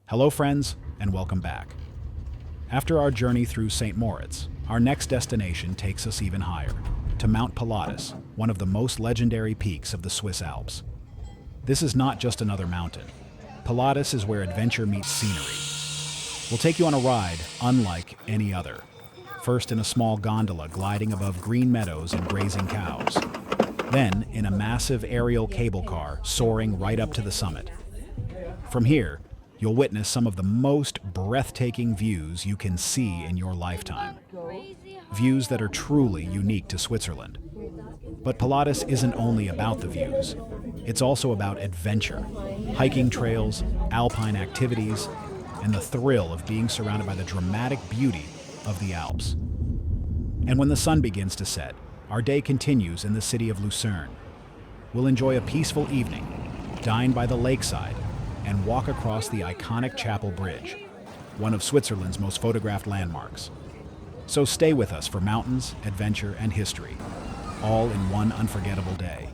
Hello friends, and welcome back. After our journey through St. Moritz, our next destination takes us even higher, to Mount Pilatus, one of the most legendary peaks of the Swiss Alps. This is not just another mountain. Pilatus is where adventure meets scenery. We'll take you on a ride unlike any other. First in a small gondola gliding above green meadows and grazing cows. Then in a massive aerial cable car soaring right up to the summit. From here, you'll witness some of the most breathtaking views you can see in your lifetime. Views that are truly unique to Switzerland. But Pilatus isn't only about the views. It's also about adventure, hiking trails, alpine activities, and the thrill of being surrounded by the dramatic beauty of the Alps. And when the sun begins to set, our day continues in the city of Lucerne. We'll enjoy a peaceful evening, dine by the lakeside, and walk across the iconic Chapel Bridge, one of Switzerland's most photographed landmarks. So stay with us for mountains, adventure, and history, all in one unforgettable day.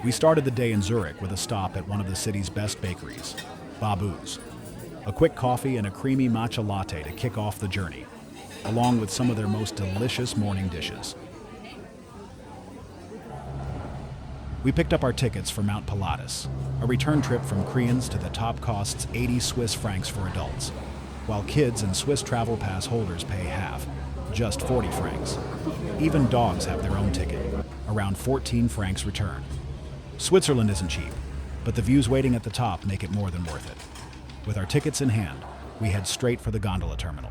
We started the day in Zurich with a stop at one of the city's best bakeries, Babu's. A quick coffee and a creamy matcha latte to kick off the journey, along with some of their most delicious morning dishes. We picked up our tickets for Mount Pilatus, a return trip from Kriens to the top costs 80 Swiss francs for adults, while kids and Swiss Travel Pass holders pay half, just 40 francs. Even dogs have their own ticket, around 14 francs return. Switzerland isn't cheap, but the views waiting at the top make it more than worth it. With our tickets in hand, we head straight for the gondola terminal.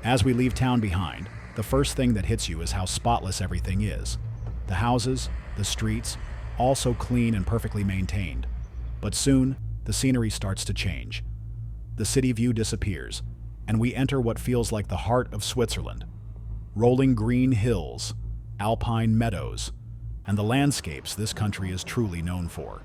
As we leave town behind, the first thing that hits you is how spotless everything is. The houses, the streets, all so clean and perfectly maintained. But soon, the scenery starts to change. The city view disappears, and we enter what feels like the heart of Switzerland. Rolling green hills, alpine meadows, and the landscapes this country is truly known for.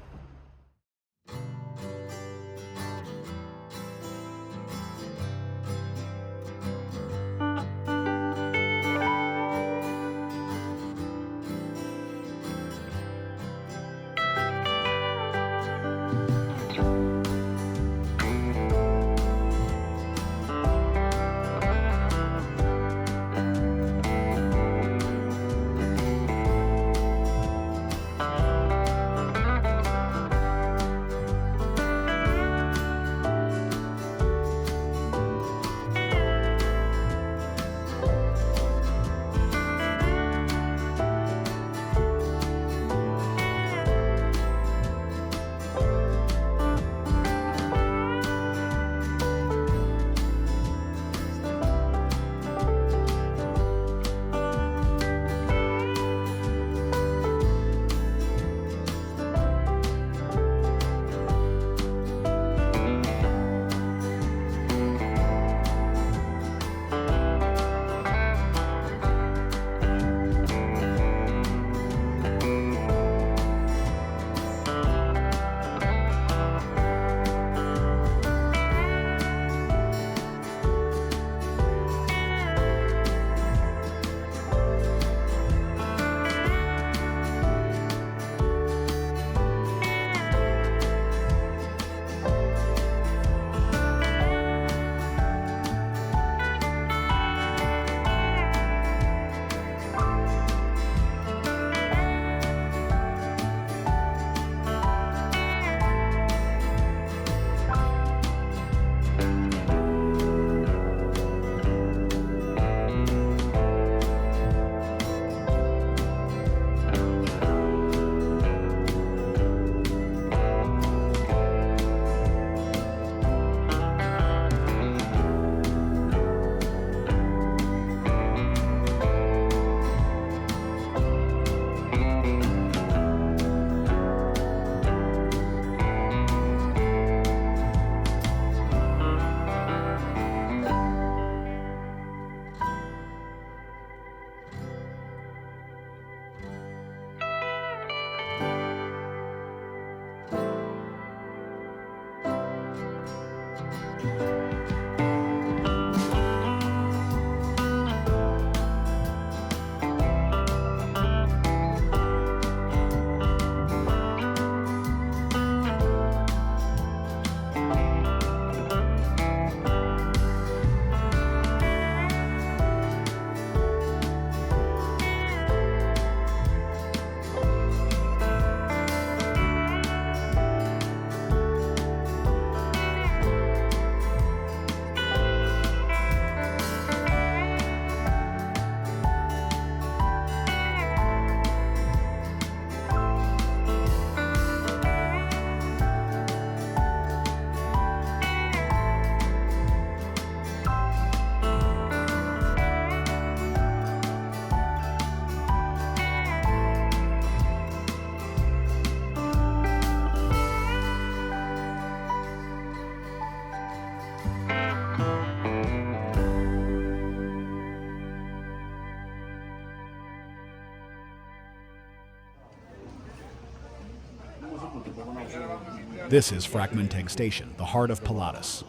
This is Fräkmüntegg Station, the heart of Pilatus.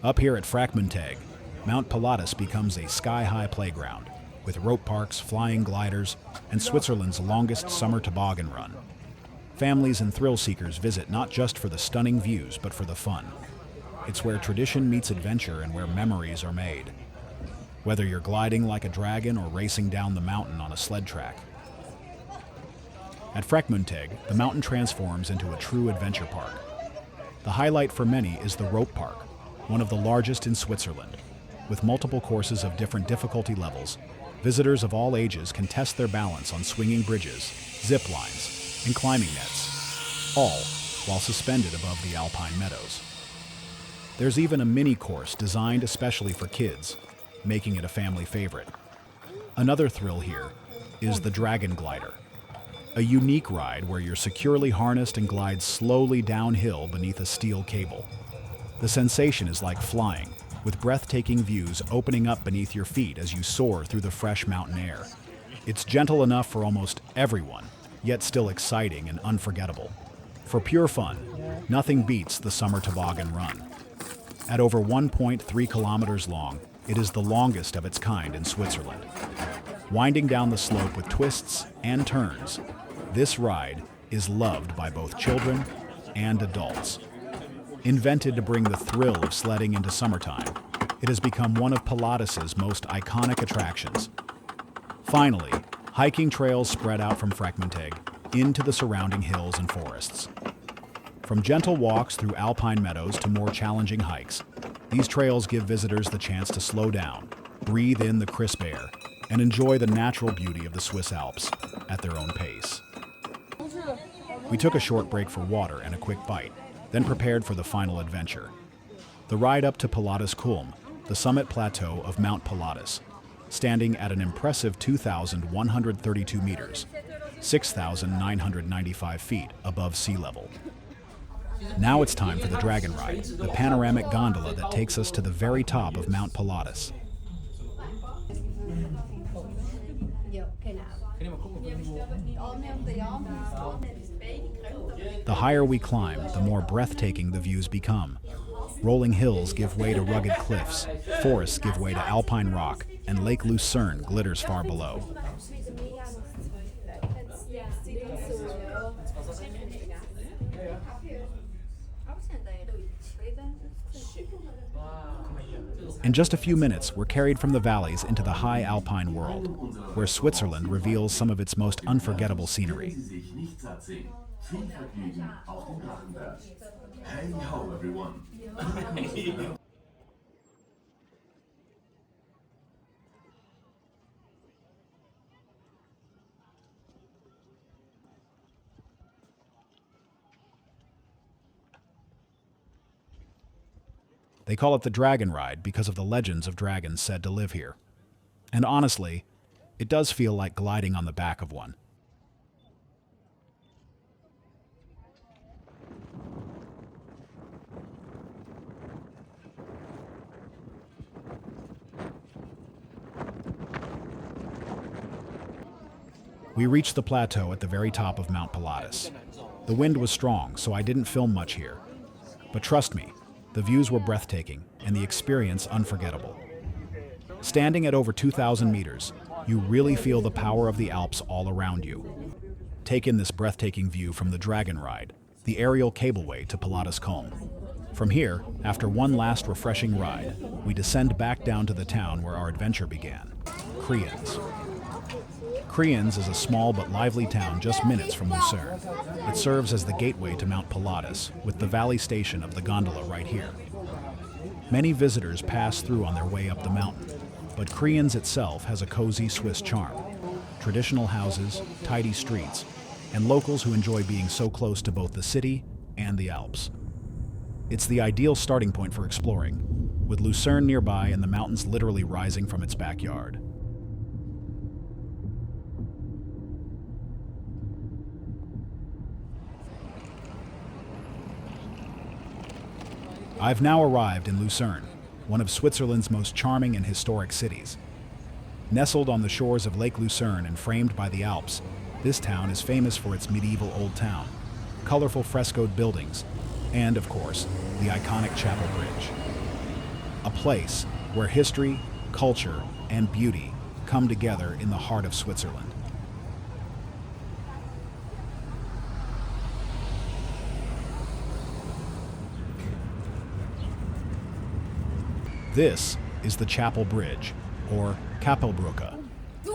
Up here at Fräkmüntegg, Mount Pilatus becomes a sky-high playground, with rope parks, flying gliders, and Switzerland's longest summer toboggan run. Families and thrill-seekers visit not just for the stunning views, but for the fun. It's where tradition meets adventure and where memories are made. Whether you're gliding like a dragon or racing down the mountain on a sled track. At Fräkmüntegg, the mountain transforms into a true adventure park. The highlight for many is the rope park, one of the largest in Switzerland. With multiple courses of different difficulty levels, visitors of all ages can test their balance on swinging bridges, zip lines, and climbing nets, all while suspended above the alpine meadows. There's even a mini course designed especially for kids, making it a family favorite. Another thrill here is the Dragon Glider, a unique ride where you're securely harnessed and glide slowly downhill beneath a steel cable. The sensation is like flying, with breathtaking views opening up beneath your feet as you soar through the fresh mountain air. It's gentle enough for almost everyone, yet still exciting and unforgettable. For pure fun, nothing beats the summer toboggan run. At over 1.3 kilometers long, it is the longest of its kind in Switzerland. Winding down the slope with twists and turns, this ride is loved by both children and adults. Invented to bring the thrill of sledding into summertime, it has become one of Pilatus's most iconic attractions. Finally, hiking trails spread out from Fräkmüntegg into the surrounding hills and forests. From gentle walks through alpine meadows to more challenging hikes, these trails give visitors the chance to slow down, breathe in the crisp air, and enjoy the natural beauty of the Swiss Alps at their own pace. We took a short break for water and a quick bite, then prepared for the final adventure. The ride up to Pilatus Kulm, the summit plateau of Mount Pilatus, standing at an impressive 2,132 meters, 6,995 feet above sea level. Now it's time for the dragon ride, the panoramic gondola that takes us to the very top of Mount Pilatus. The higher we climb, the more breathtaking the views become. Rolling hills give way to rugged cliffs, forests give way to alpine rock, and Lake Lucerne glitters far below. In just a few minutes, we're carried from the valleys into the high alpine world, where Switzerland reveals some of its most unforgettable scenery. Hey ho, everyone. They call it the Dragon Ride because of the legends of dragons said to live here. And honestly, it does feel like gliding on the back of one. We reached the plateau at the very top of Mount Pilatus. The wind was strong, so I didn't film much here. But trust me, the views were breathtaking and the experience unforgettable. Standing at over 2,000 meters, you really feel the power of the Alps all around you. Take in this breathtaking view from the Dragon Ride, the aerial cableway to Pilatus Kulm. From here, after one last refreshing ride, we descend back down to the town where our adventure began, Kriens. Kriens is a small but lively town just minutes from Lucerne. It serves as the gateway to Mount Pilatus, with the valley station of the gondola right here. Many visitors pass through on their way up the mountain, but Kriens itself has a cozy Swiss charm. Traditional houses, tidy streets, and locals who enjoy being so close to both the city and the Alps. It's the ideal starting point for exploring, with Lucerne nearby and the mountains literally rising from its backyard. I've now arrived in Lucerne, one of Switzerland's most charming and historic cities. Nestled on the shores of Lake Lucerne and framed by the Alps, This town is famous for its medieval old town, colorful frescoed buildings, and, of course, the iconic Chapel Bridge. A place where history, culture, and beauty come together in the heart of Switzerland. This is the Chapel Bridge, or Kapellbrücke,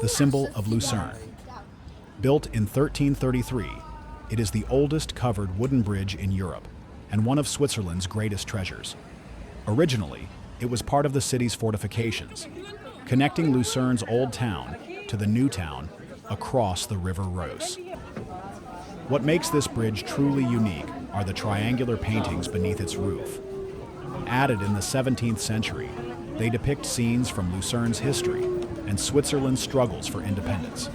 the symbol of Lucerne. Built in 1333, it is the oldest covered wooden bridge in Europe and one of Switzerland's greatest treasures. Originally, it was part of the city's fortifications, connecting Lucerne's old town to the new town across the River Rose. What makes this bridge truly unique are the triangular paintings beneath its roof. Added in the 17th century, they depict scenes from Lucerne's history and Switzerland's struggles for independence.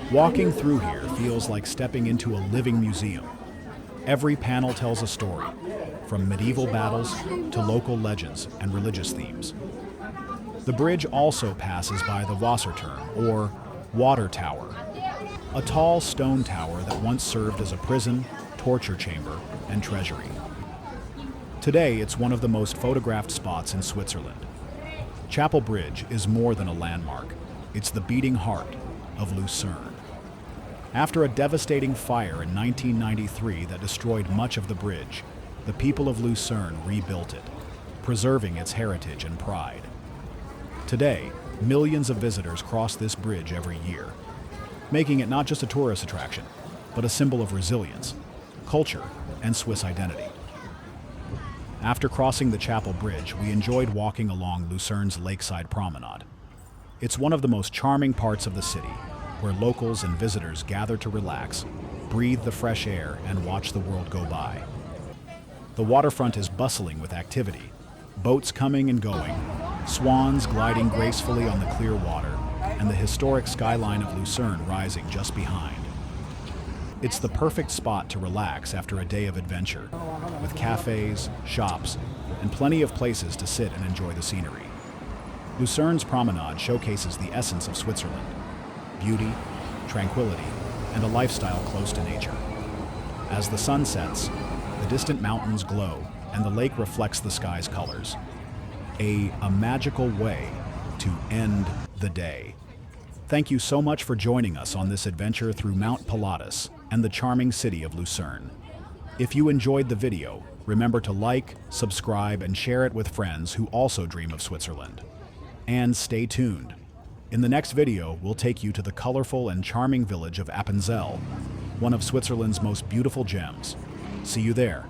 Walking through here feels like stepping into a living museum. Every panel tells a story, from medieval battles to local legends and religious themes. The bridge also passes by the Wasserturm, or water tower, a tall stone tower that once served as a prison, torture chamber, and treasury. Today, it's one of the most photographed spots in Switzerland. Chapel Bridge is more than a landmark. It's the beating heart of Lucerne. After a devastating fire in 1993 that destroyed much of the bridge, the people of Lucerne rebuilt it, preserving its heritage and pride. Today, millions of visitors cross this bridge every year, making it not just a tourist attraction, but a symbol of resilience, culture, and Swiss identity. After crossing the Chapel Bridge, we enjoyed walking along Lucerne's lakeside promenade. It's one of the most charming parts of the city, where locals and visitors gather to relax, breathe the fresh air, and watch the world go by. The waterfront is bustling with activity, boats coming and going, swans gliding gracefully on the clear water, and the historic skyline of Lucerne rising just behind. It's the perfect spot to relax after a day of adventure, with cafes, shops, and plenty of places to sit and enjoy the scenery. Lucerne's promenade showcases the essence of Switzerland: beauty, tranquility, and a lifestyle close to nature. As the sun sets, the distant mountains glow and the lake reflects the sky's colors. A magical way to end the day. Thank you so much for joining us on this adventure through Mount Pilatus and the charming city of Lucerne. If you enjoyed the video, remember to like, subscribe, and share it with friends who also dream of Switzerland. And stay tuned. In the next video, we'll take you to the colorful and charming village of Appenzell, one of Switzerland's most beautiful gems. See you there.